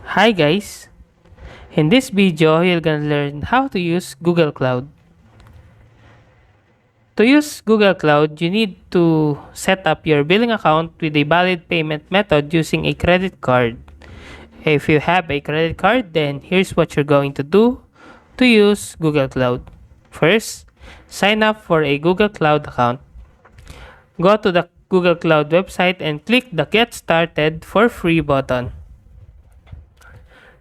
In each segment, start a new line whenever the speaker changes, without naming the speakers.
Hi guys! In this video, you're gonna learn how to use Google Cloud. To use Google Cloud, you need to set up your billing account with a valid payment method using a credit card. If you have a credit card, then here's what you're going to do to use Google Cloud. First, sign up for a Google Cloud account. Go to the Google Cloud website and click the Get Started for Free button.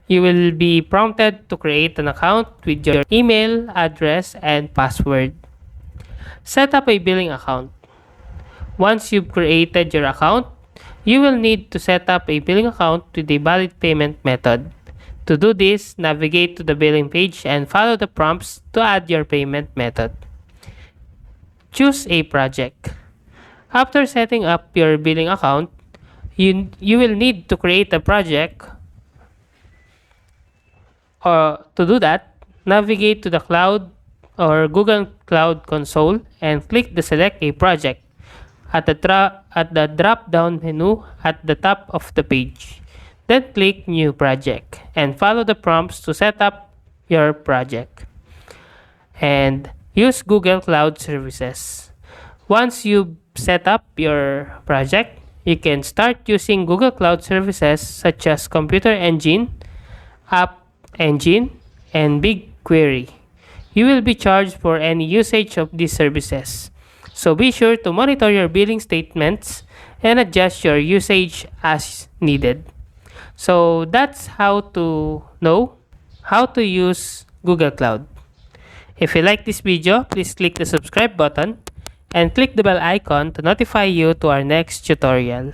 You will be prompted to create an account with your email, address, and password. Set up a billing account. Once you've created your account, you will need to set up a billing account with a valid payment method. To do this, navigate to the billing page and follow the prompts to add your payment method. Choose a project. After setting up your billing account, you will need to create a project. To do that, navigate to the cloud or Google Cloud Console and click the Select a Project at the drop-down menu at the top of the page. Then click New Project and follow the prompts to set up your project. And use Google Cloud Services. Once you set up your project, you can start using Google Cloud Services such as Computer Engine, App Engine, and BigQuery. You will be charged for any usage of these services. So be sure to monitor your billing statements and adjust your usage as needed. So that's how to know how to use Google Cloud. If you like this video, please click the subscribe button and click the bell icon to notify you to our next tutorial.